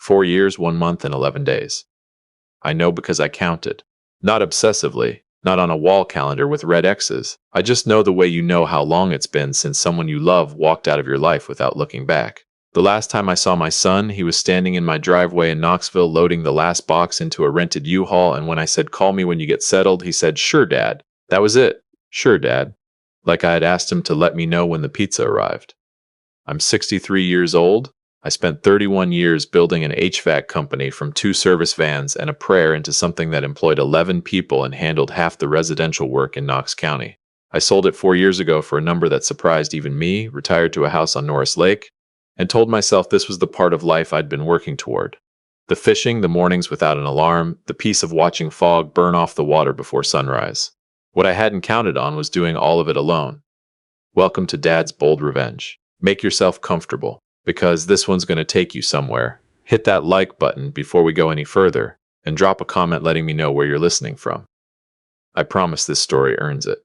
4 years, 1 month, and 11 days. I know because I counted. Not obsessively, not on a wall calendar with red X's. I just know the way you know how long it's been since someone you love walked out of your life without looking back. The last time I saw my son, he was standing in my driveway in Knoxville loading the last box into a rented U-Haul, and when I said, "Call me when you get settled," he said, "Sure, Dad." That was it. Sure, Dad. Like I had asked him to let me know when the pizza arrived. I'm 63 years old. I spent 31 years building an HVAC company from 2 service vans and a prayer into something that employed 11 people and handled half the residential work in Knox County. I sold it 4 years ago for a number that surprised even me, retired to a house on Norris Lake, and told myself this was the part of life I'd been working toward. The fishing, the mornings without an alarm, the peace of watching fog burn off the water before sunrise. What I hadn't counted on was doing all of it alone. Welcome to Dad's Bold Revenge. Make yourself comfortable, because this one's going to take you somewhere. Hit that like button before we go any further, and drop a comment letting me know where you're listening from. I promise this story earns it.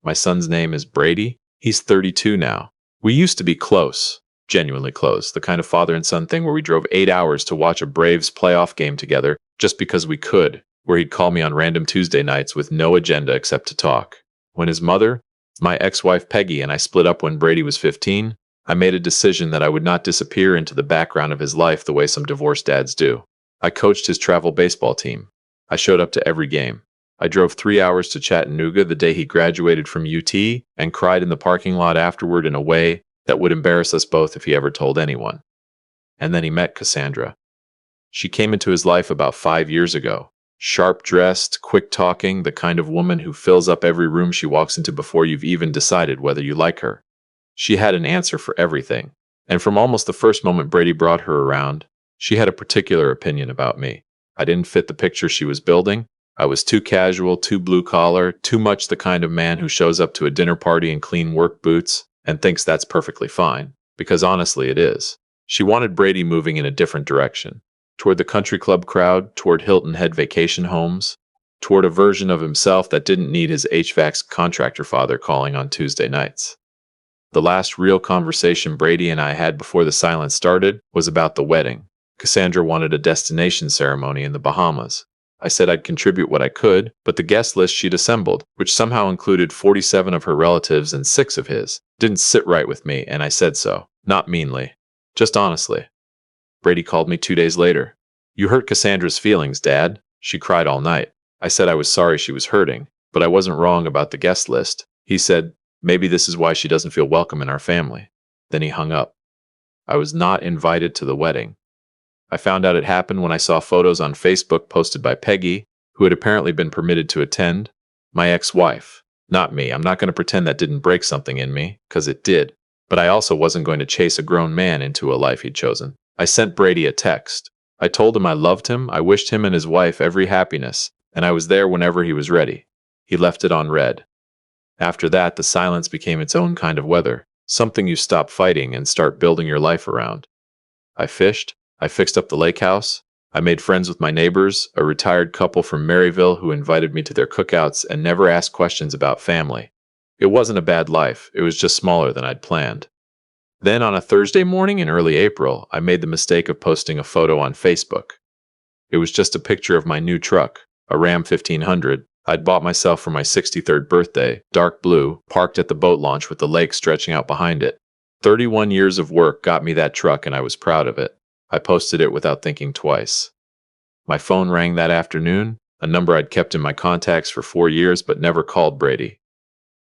My son's name is Brady. He's 32 now. We used to be close. Genuinely close, the kind of father and son thing where we drove 8 hours to watch a Braves playoff game together just because we could, where he'd call me on random Tuesday nights with no agenda except to talk. When his mother, my ex-wife Peggy, and I split up when Brady was 15, I made a decision that I would not disappear into the background of his life the way some divorced dads do. I coached his travel baseball team. I showed up to every game. I drove 3 hours to Chattanooga the day he graduated from UT and cried in the parking lot afterward in a way that would embarrass us both if he ever told anyone. And then he met Cassandra. She came into his life about 5 years ago. Sharp-dressed, quick-talking, the kind of woman who fills up every room she walks into before you've even decided whether you like her. She had an answer for everything. And from almost the first moment Brady brought her around, she had a particular opinion about me. I didn't fit the picture she was building. I was too casual, too blue-collar, too much the kind of man who shows up to a dinner party in clean work boots and thinks that's perfectly fine, because honestly it is. She wanted Brady moving in a different direction, toward the country club crowd, toward Hilton Head vacation homes, toward a version of himself that didn't need his HVAC contractor father calling on Tuesday nights. The last real conversation Brady and I had before the silence started was about the wedding. Cassandra wanted a destination ceremony in the Bahamas. I said I'd contribute what I could, but the guest list she'd assembled, which somehow included 47 of her relatives and 6 of his, didn't sit right with me, and I said so. Not meanly. Just honestly. Brady called me 2 days later. "You hurt Cassandra's feelings, Dad." She cried all night. I said I was sorry she was hurting, but I wasn't wrong about the guest list. He said, "Maybe this is why she doesn't feel welcome in our family." Then he hung up. I was not invited to the wedding. I found out it happened when I saw photos on Facebook posted by Peggy, who had apparently been permitted to attend. My ex-wife. Not me. I'm not going to pretend that didn't break something in me, because it did. But I also wasn't going to chase a grown man into a life he'd chosen. I sent Brady a text. I told him I loved him, I wished him and his wife every happiness, and I was there whenever he was ready. He left it on read. After that, the silence became its own kind of weather, something you stop fighting and start building your life around. I fished. I fixed up the lake house. I made friends with my neighbors, a retired couple from Maryville who invited me to their cookouts and never asked questions about family. It wasn't a bad life, it was just smaller than I'd planned. Then on a Thursday morning in early April, I made the mistake of posting a photo on Facebook. It was just a picture of my new truck, a Ram 1500, I'd bought myself for my 63rd birthday, dark blue, parked at the boat launch with the lake stretching out behind it. 31 years of work got me that truck and I was proud of it. I posted it without thinking twice. My phone rang that afternoon, a number I'd kept in my contacts for 4 years but never called Brady.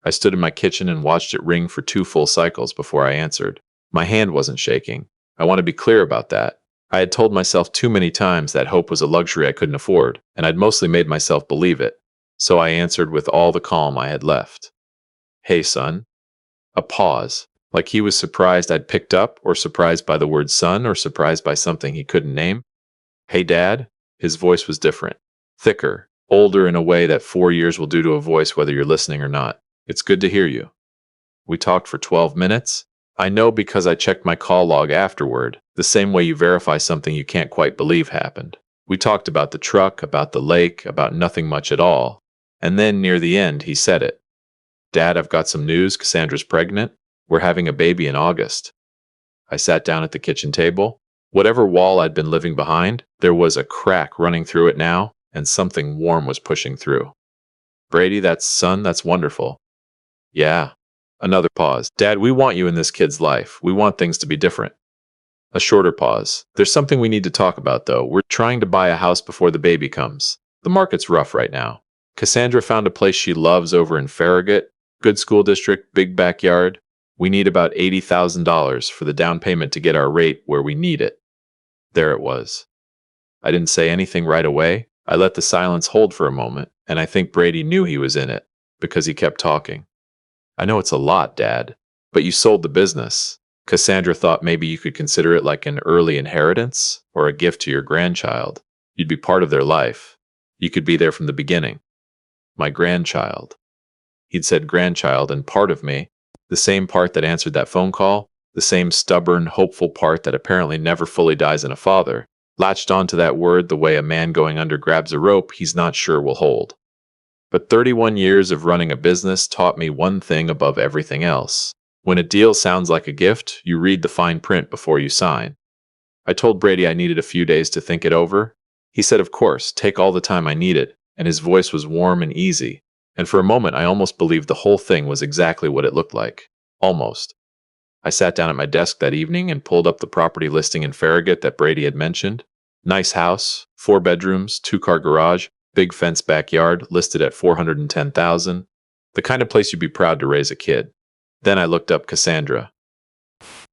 I stood in my kitchen and watched it ring for 2 full cycles before I answered. My hand wasn't shaking. I want to be clear about that. I had told myself too many times that hope was a luxury I couldn't afford, and I'd mostly made myself believe it. So I answered with all the calm I had left. "Hey, son." A pause. Like he was surprised I'd picked up, or surprised by the word son, or surprised by something he couldn't name. "Hey, Dad." His voice was different. Thicker. Older in a way that 4 years will do to a voice whether you're listening or not. "It's good to hear you." We talked for 12 minutes. I know because I checked my call log afterward, the same way you verify something you can't quite believe happened. We talked about the truck, about the lake, about nothing much at all. And then near the end, he said it. "Dad, I've got some news. Cassandra's pregnant. We're having a baby in August." I sat down at the kitchen table. Whatever wall I'd been living behind, there was a crack running through it now, and something warm was pushing through. Brady, that's wonderful. Yeah. Another pause. Dad, we want you in this kid's life. We want things to be different. A shorter pause. There's something we need to talk about, though. We're trying to buy a house before the baby comes. The market's rough right now. Cassandra found a place she loves over in Farragut. Good school district, big backyard. We need about $80,000 for the down payment to get our rate where we need it. There it was. I didn't say anything right away. I let the silence hold for a moment, and I think Brady knew he was in it, because he kept talking. I know it's a lot, Dad, but you sold the business. Cassandra thought maybe you could consider it like an early inheritance or a gift to your grandchild. You'd be part of their life. You could be there from the beginning. My grandchild. He'd said grandchild, and part of me, the same part that answered that phone call, the same stubborn, hopeful part that apparently never fully dies in a father, latched onto that word the way a man going under grabs a rope he's not sure will hold. But 31 years of running a business taught me one thing above everything else. When a deal sounds like a gift, you read the fine print before you sign. I told Brady I needed a few days to think it over. He said, of course, take all the time I needed, and his voice was warm and easy. And for a moment, I almost believed the whole thing was exactly what it looked like. Almost. I sat down at my desk that evening and pulled up the property listing in Farragut that Brady had mentioned. Nice house, 4 bedrooms, 2-car garage, big fenced backyard, listed at $410,000. The kind of place you'd be proud to raise a kid. Then I looked up Cassandra.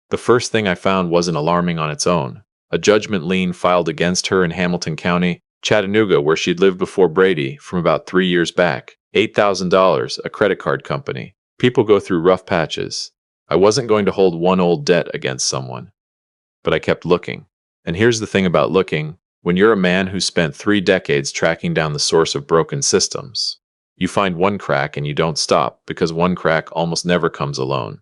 The first thing I found wasn't alarming on its own. A judgment lien filed against her in Hamilton County, Chattanooga, where she'd lived before Brady, from about 3 years back. $8,000, a credit card company. People go through rough patches. I wasn't going to hold one old debt against someone. But I kept looking. And here's the thing about looking. When you're a man who spent 3 decades tracking down the source of broken systems, you find one crack and you don't stop, because one crack almost never comes alone.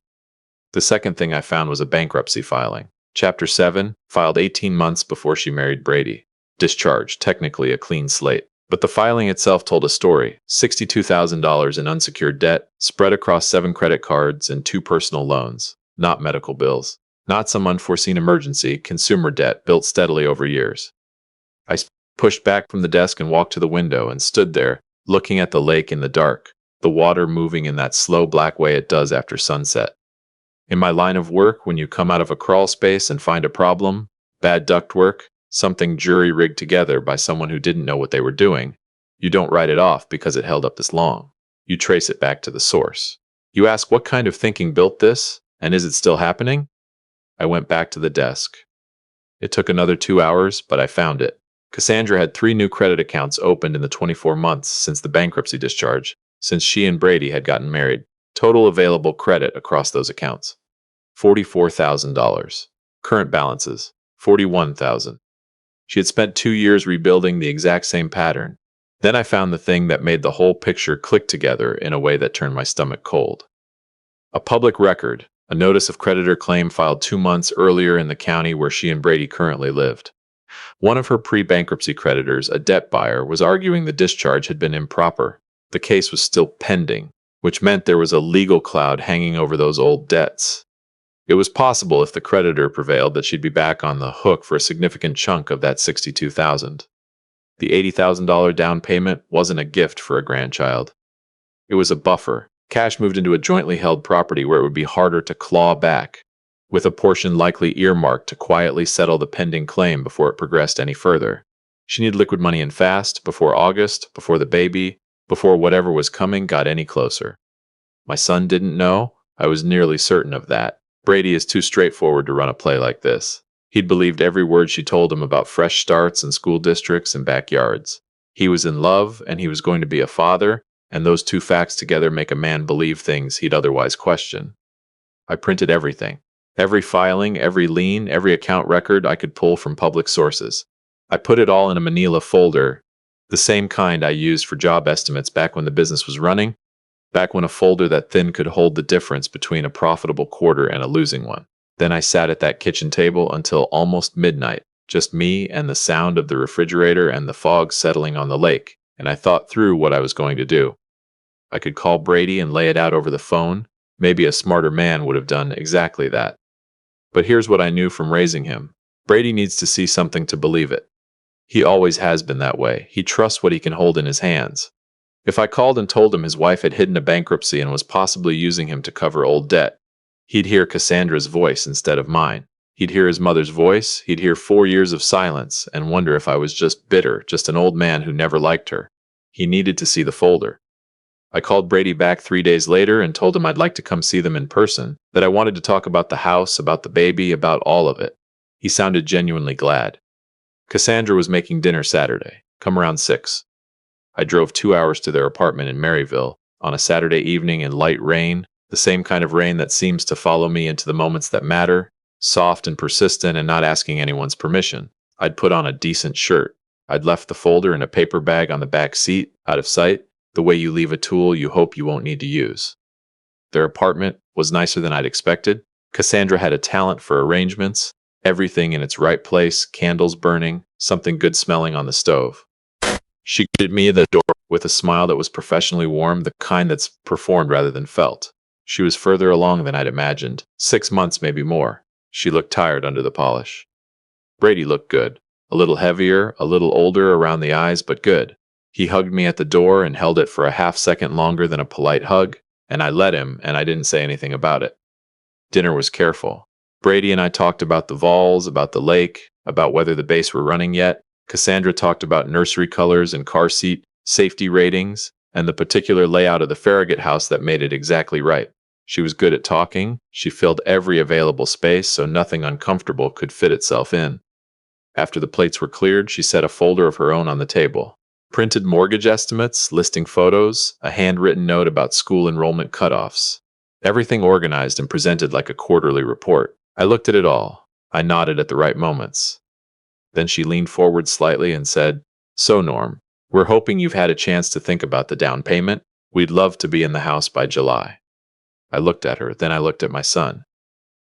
The second thing I found was a bankruptcy filing. Chapter 7, filed 18 months before she married Brady. Discharge, technically a clean slate. But the filing itself told a story. $62,000 in unsecured debt, spread across 7 credit cards and 2 personal loans. Not medical bills. Not some unforeseen emergency, consumer debt built steadily over years. I pushed back from the desk and walked to the window and stood there, looking at the lake in the dark, the water moving in that slow black way it does after sunset. In my line of work, when you come out of a crawl space and find a problem, bad ductwork, something jury-rigged together by someone who didn't know what they were doing, you don't write it off because it held up this long. You trace it back to the source. You ask what kind of thinking built this, and is it still happening? I went back to the desk. It took another 2 hours, but I found it. Cassandra had 3 new credit accounts opened in the 24 months since the bankruptcy discharge, since she and Brady had gotten married. Total available credit across those accounts: $44,000. Current balances: $41,000. She had spent 2 years rebuilding the exact same pattern. Then I found the thing that made the whole picture click together in a way that turned my stomach cold. A public record, a notice of creditor claim filed 2 months earlier in the county where she and Brady currently lived. One of her pre-bankruptcy creditors, a debt buyer, was arguing the discharge had been improper. The case was still pending, which meant there was a legal cloud hanging over those old debts. It was possible, if the creditor prevailed, that she'd be back on the hook for a significant chunk of that $62,000. The $80,000 down payment wasn't a gift for a grandchild. It was a buffer. Cash moved into a jointly held property where it would be harder to claw back, with a portion likely earmarked to quietly settle the pending claim before it progressed any further. She needed liquid money in fast, before August, before the baby, before whatever was coming got any closer. My son didn't know. I was nearly certain of that. Brady is too straightforward to run a play like this. He'd believed every word she told him about fresh starts and school districts and backyards. He was in love, and he was going to be a father, and those 2 facts together make a man believe things he'd otherwise question. I printed everything. Every filing, every lien, every account record I could pull from public sources. I put it all in a manila folder, the same kind I used for job estimates back when the business was running, back when a folder that thin could hold the difference between a profitable quarter and a losing one. Then I sat at that kitchen table until almost midnight, just me and the sound of the refrigerator and the fog settling on the lake, and I thought through what I was going to do. I could call Brady and lay it out over the phone. Maybe a smarter man would have done exactly that. But here's what I knew from raising him. Brady needs to see something to believe it. He always has been that way. He trusts what he can hold in his hands. If I called and told him his wife had hidden a bankruptcy and was possibly using him to cover old debt, he'd hear Cassandra's voice instead of mine. He'd hear his mother's voice, he'd hear 4 years of silence, and wonder if I was just bitter, just an old man who never liked her. He needed to see the folder. I called Brady back 3 days later and told him I'd like to come see them in person, that I wanted to talk about the house, about the baby, about all of it. He sounded genuinely glad. Cassandra was making dinner Saturday. Come around 6. I drove 2 hours to their apartment in Maryville on a Saturday evening in light rain, the same kind of rain that seems to follow me into the moments that matter, soft and persistent and not asking anyone's permission. I'd put on a decent shirt. I'd left the folder in a paper bag on the back seat, out of sight, the way you leave a tool you hope you won't need to use. Their apartment was nicer than I'd expected. Cassandra had a talent for arrangements, everything in its right place, candles burning, something good smelling on the stove. She greeted me at the door with a smile that was professionally warm, the kind that's performed rather than felt. She was further along than I'd imagined, 6 months, maybe more. She looked tired under the polish. Brady looked good, a little heavier, a little older around the eyes, but good. He hugged me at the door and held it for a half-second longer than a polite hug, and I let him, and I didn't say anything about it. Dinner was careful. Brady and I talked about the Vols, about the lake, about whether the base were running yet. Cassandra talked about nursery colors and car seat, safety ratings, and the particular layout of the Farragut house that made it exactly right. She was good at talking. She filled every available space so nothing uncomfortable could fit itself in. After the plates were cleared, she set a folder of her own on the table. Printed mortgage estimates, listing photos, a handwritten note about school enrollment cutoffs. Everything organized and presented like a quarterly report. I looked at it all. I nodded at the right moments. Then she leaned forward slightly and said, "So, Norm, we're hoping you've had a chance to think about the down payment. We'd love to be in the house by July." I looked at her, then I looked at my son.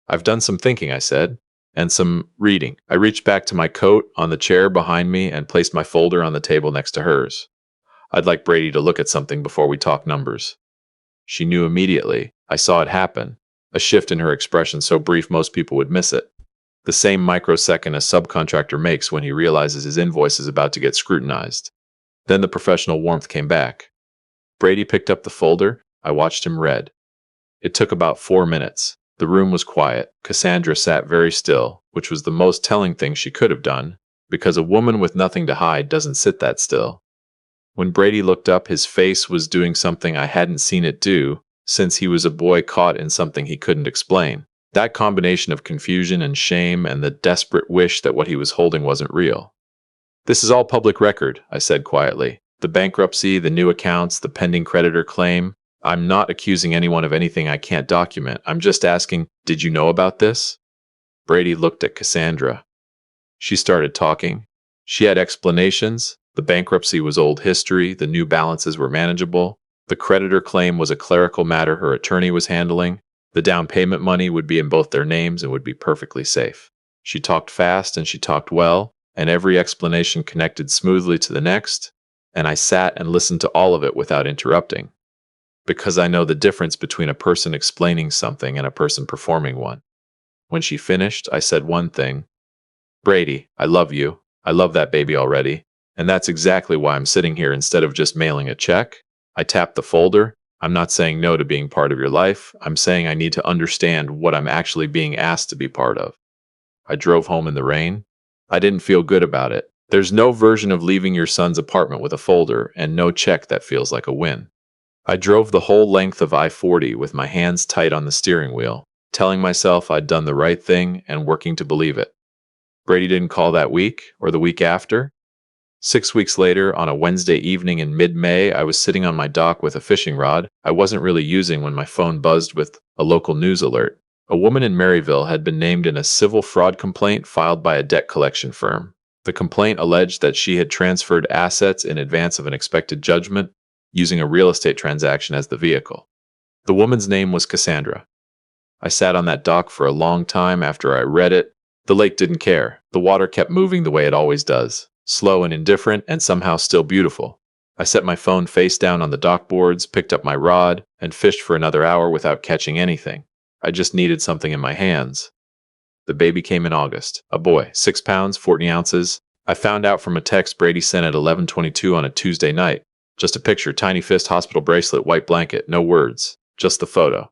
"I've done some thinking," I said, "and some reading." I reached back to my coat on the chair behind me and placed my folder on the table next to hers. "I'd like Brady to look at something before we talk numbers." She knew immediately. I saw it happen. A shift in her expression so brief most people would miss it. The same microsecond a subcontractor makes when he realizes his invoice is about to get scrutinized. Then the professional warmth came back. Brady picked up the folder. I watched him read. It took about 4 minutes. The room was quiet. Cassandra sat very still, which was the most telling thing she could have done, because a woman with nothing to hide doesn't sit that still. When Brady looked up, his face was doing something I hadn't seen it do since he was a boy caught in something he couldn't explain. That combination of confusion and shame and the desperate wish that what he was holding wasn't real. "This is all public record," I said quietly. "The bankruptcy, the new accounts, the pending creditor claim. I'm not accusing anyone of anything I can't document. I'm just asking, did you know about this?" Brady looked at Cassandra. She started talking. She had explanations. The bankruptcy was old history. The new balances were manageable. The creditor claim was a clerical matter her attorney was handling. The down payment money would be in both their names and would be perfectly safe. She talked fast and she talked well, and every explanation connected smoothly to the next, and I sat and listened to all of it without interrupting. Because I know the difference between a person explaining something and a person performing one. When she finished, I said one thing. "Brady, I love you. I love that baby already. And that's exactly why I'm sitting here instead of just mailing a check." I tapped the folder. "I'm not saying no to being part of your life. I'm saying I need to understand what I'm actually being asked to be part of." I drove home in the rain. I didn't feel good about it. There's no version of leaving your son's apartment with a folder and no check that feels like a win. I drove the whole length of I-40 with my hands tight on the steering wheel, telling myself I'd done the right thing and working to believe it. Brady didn't call that week or the week after. 6 weeks later, on a Wednesday evening in mid-May, I was sitting on my dock with a fishing rod I wasn't really using when my phone buzzed with a local news alert. A woman in Maryville had been named in a civil fraud complaint filed by a debt collection firm. The complaint alleged that she had transferred assets in advance of an expected judgment, using a real estate transaction as the vehicle. The woman's name was Cassandra. I sat on that dock for a long time after I read it. The lake didn't care. The water kept moving the way it always does, slow and indifferent and somehow still beautiful. I set my phone face down on the dock boards, picked up my rod, and fished for another hour without catching anything. I just needed something in my hands. The baby came in August. A boy, 6 pounds, 40 ounces. I found out from a text Brady sent at 11:22 on a Tuesday night. Just a picture, tiny fist, hospital bracelet, white blanket, no words, just the photo.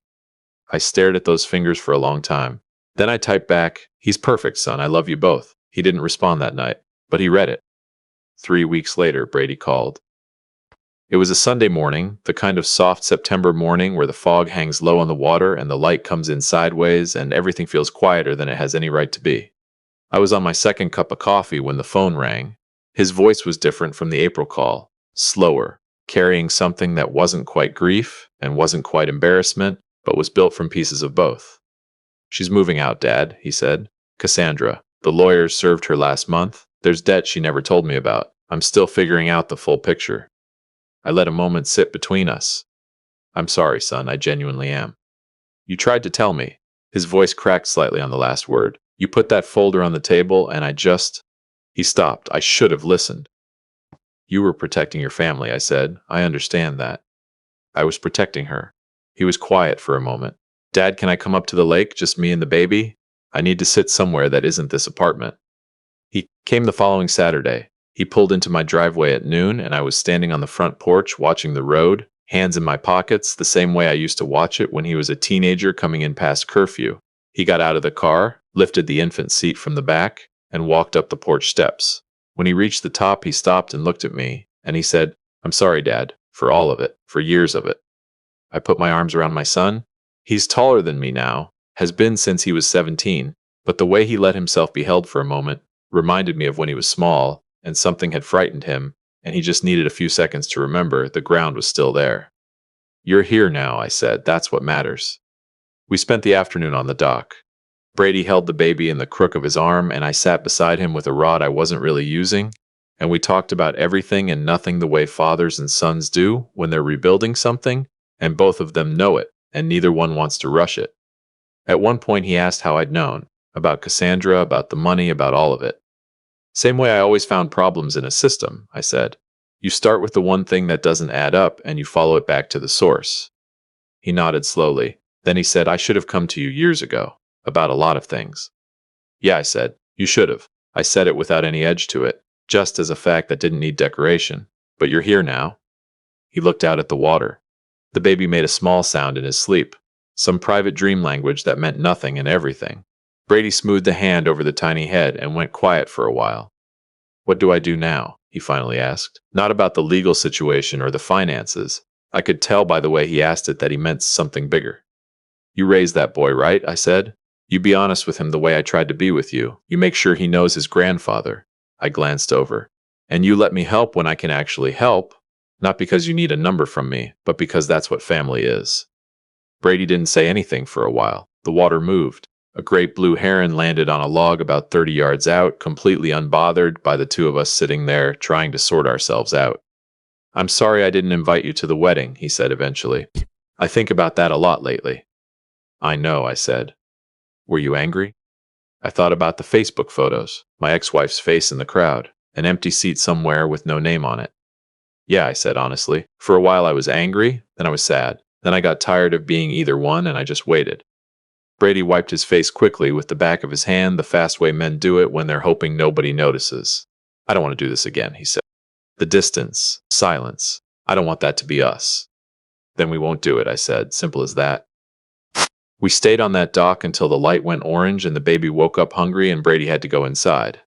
I stared at those fingers for a long time. Then I typed back, "He's perfect, son. I love you both." He didn't respond that night, but he read it. 3 weeks later, Brady called. It was a Sunday morning, the kind of soft September morning where the fog hangs low on the water and the light comes in sideways and everything feels quieter than it has any right to be. I was on my second cup of coffee when the phone rang. His voice was different from the April call, slower, carrying something that wasn't quite grief and wasn't quite embarrassment, but was built from pieces of both. "She's moving out, Dad," he said. "Cassandra. The lawyers served her last month. There's debt she never told me about. I'm still figuring out the full picture." I let a moment sit between us. "I'm sorry, son. I genuinely am." "You tried to tell me." His voice cracked slightly on the last word. "You put that folder on the table and I just—" He stopped. "I should have listened." "You were protecting your family," I said. "I understand that." "I was protecting her." He was quiet for a moment. "Dad, can I come up to the lake, just me and the baby? I need to sit somewhere that isn't this apartment." He came the following Saturday. He pulled into my driveway at noon, and I was standing on the front porch watching the road, hands in my pockets, the same way I used to watch it when he was a teenager coming in past curfew. He got out of the car, lifted the infant seat from the back, and walked up the porch steps. When he reached the top, he stopped and looked at me, and he said, "I'm sorry, Dad, for all of it, for years of it." I put my arms around my son. He's taller than me now, has been since he was 17, but the way he let himself be held for a moment reminded me of when he was small, and something had frightened him, and he just needed a few seconds to remember the ground was still there. "You're here now," I said. "That's what matters." We spent the afternoon on the dock. Brady held the baby in the crook of his arm, and I sat beside him with a rod I wasn't really using, and we talked about everything and nothing the way fathers and sons do when they're rebuilding something, and both of them know it, and neither one wants to rush it. At one point he asked how I'd known, about Cassandra, about the money, about all of it. "Same way I always found problems in a system," I said. "You start with the one thing that doesn't add up and you follow it back to the source." He nodded slowly. Then he said, "I should have come to you years ago, about a lot of things." "Yeah," I said, "you should have." I said it without any edge to it, just as a fact that didn't need decoration. "But you're here now." He looked out at the water. The baby made a small sound in his sleep, some private dream language that meant nothing and everything. Brady smoothed a hand over the tiny head and went quiet for a while. "What do I do now?" he finally asked. Not about the legal situation or the finances. I could tell by the way he asked it that he meant something bigger. "You raised that boy, right?" I said. "You be honest with him the way I tried to be with you. You make sure he knows his grandfather." I glanced over. "And you let me help when I can actually help, not because you need a number from me, but because that's what family is." Brady didn't say anything for a while. The water moved. A great blue heron landed on a log about 30 yards out, completely unbothered by the two of us sitting there trying to sort ourselves out. "I'm sorry I didn't invite you to the wedding," he said eventually. "I think about that a lot lately." "I know," I said. "Were you angry?" I thought about the Facebook photos, my ex-wife's face in the crowd, an empty seat somewhere with no name on it. "Yeah," I said honestly. "For a while I was angry, then I was sad. Then I got tired of being either one and I just waited." Brady wiped his face quickly with the back of his hand, the fast way men do it when they're hoping nobody notices. "I don't want to do this again," he said. "The distance, silence. I don't want that to be us." "Then we won't do it," I said. Simple as that. We stayed on that dock until the light went orange and the baby woke up hungry and Brady had to go inside.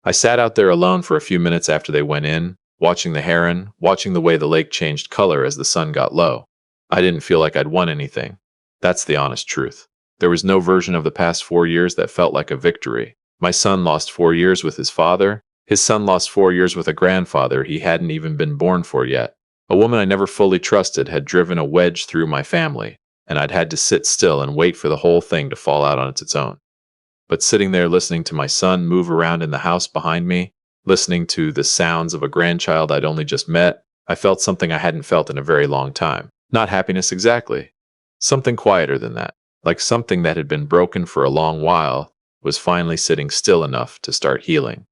I sat out there alone for a few minutes after they went in, watching the heron, watching the way the lake changed color as the sun got low. I didn't feel like I'd won anything. That's the honest truth. There was no version of the past 4 years that felt like a victory. My son lost 4 years with his father. His son lost 4 years with a grandfather he hadn't even been born for yet. A woman I never fully trusted had driven a wedge through my family, and I'd had to sit still and wait for the whole thing to fall out on its own. But sitting there listening to my son move around in the house behind me, listening to the sounds of a grandchild I'd only just met, I felt something I hadn't felt in a very long time. Not happiness exactly. Something quieter than that. Like something that had been broken for a long while was finally sitting still enough to start healing.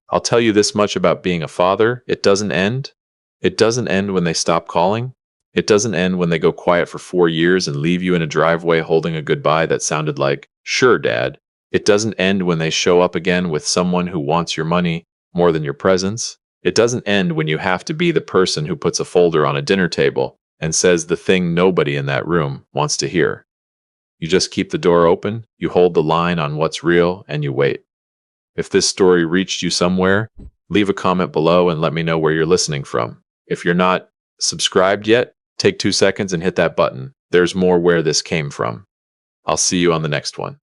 I'll tell you this much about being a father: it doesn't end. It doesn't end when they stop calling. It doesn't end when they go quiet for 4 years and leave you in a driveway holding a goodbye that sounded like, "Sure, Dad." It doesn't end when they show up again with someone who wants your money more than your presence. It doesn't end when you have to be the person who puts a folder on a dinner table and says the thing nobody in that room wants to hear. You just keep the door open, you hold the line on what's real, and you wait. If this story reached you somewhere, leave a comment below and let me know where you're listening from. If you're not subscribed yet, take 2 seconds and hit that button. There's more where this came from. I'll see you on the next one.